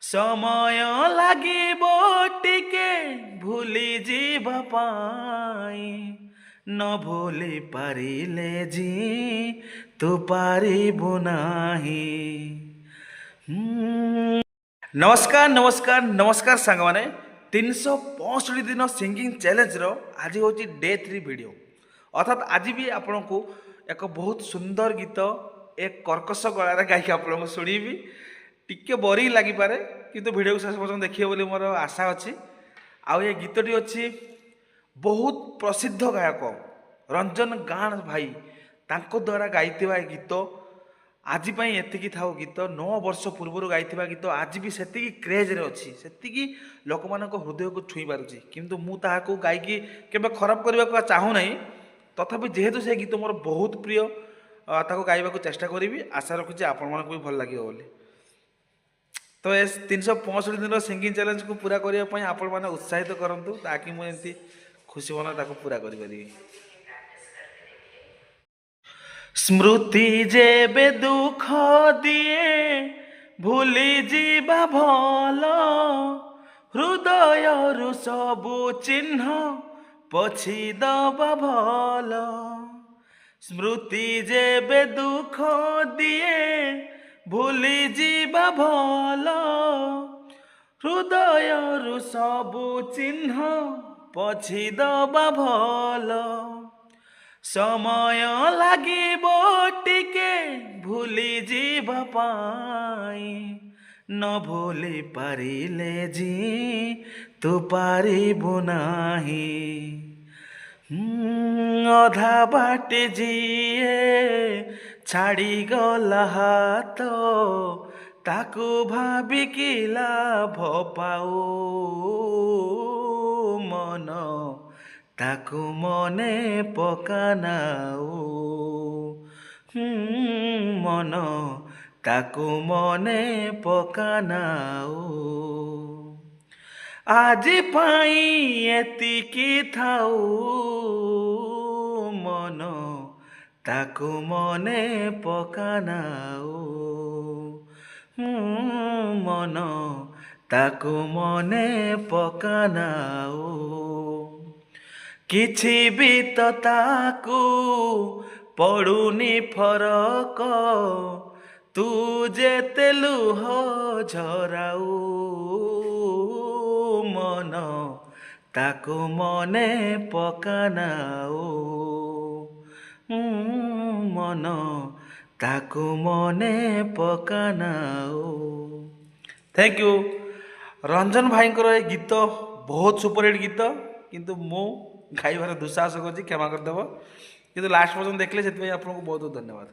समय লাগিব টিকে ভুলি ଯିବା ପାଇଁ ନ ଭୁଲି ପାରିଲେ ଜି ତୁ ପାରିବୁ ନାହିଁ। नमस्कार नमस्कार नमस्कार सांग मैंने 365 दिन सिंगिंग चैलेंज रो आज हूँ डे 3 वीडियो अर्थात आज भी आपण को एक बहुत सुंदर गीत एक कर्कश गलार गायक आपको शुणीबी टिके बोरिंग लगी पारे किंतु वीडियो को शेष पर्यटन देखिए बोली मोर आशा अच्छी आउ ये गीतटी अच्छी बहुत प्रसिद्ध गायक रंजन गाण भाई तांको द्वारा गाइथिबा गीत आज एतिकी था गीत 9 वर्ष पूर्व गाइथिबा गीत आज भी सेतिकी क्रेज रे अच्छी सेतिकी लोक मानक हृदय को छुई पारुची किंतु मु ताहाको गायकी केबे खराब करबा को चाहू नहीं तथापि जेहेतु से गीत मोर बहुत प्रिय ताको गाइबा को चेष्टा करी आशा रखुची आपण मानक भी भल लागियो बोली। तो ए 365 दिन सिंगिंग चैलेंज को पूरा करने पई आपण माने उत्साहित करंतु ताकि मु एंती खुशी मना ताको पूरा करि परिबी। स्मृति जेबे दुख दिए भूली जीवा भल हृदय रु सबु चिन्ह पछी दबा भल। स्मृति जेबे दुख दिए भूली जीवा भल हृदय रु सबु चिन्ह पछी दबा भल। समय লাগিব টিকে ভুলি ଯିବା ପାଇଁ ନ ଭୁଲି ପାରିଲେ ଜି ତୁ ପାରିବୁ ନାହିଁ। ଅଧା ବାଟେ ଯିଏ ଛାଡ଼ିଗଲା ହାତ ତାକୁ ଭାବିକି ଲାଭ ପାଉ ମନ ताकू मने पकानाऊ मन ताकू मने पकानाऊ। आज पाई एतिकी थाऊ मन ताकू मने पकानाऊ मन ताकू मने पकानाऊ। किछि भी तो ताकू पड़ुनी फरक तू जेते लुह झराऊ मन ताकू मने पकानाऊ मन ताकू मने पकानाऊ। थैंक यू रंजन भाई ये गीत बहुत सुपरहिट गीत किंतु मो गाइबार दुस्साहस कर क्षमा करदेव किंतु लास्ट पर्यटन देखले से आपको बहुत बहुत धन्यवाद।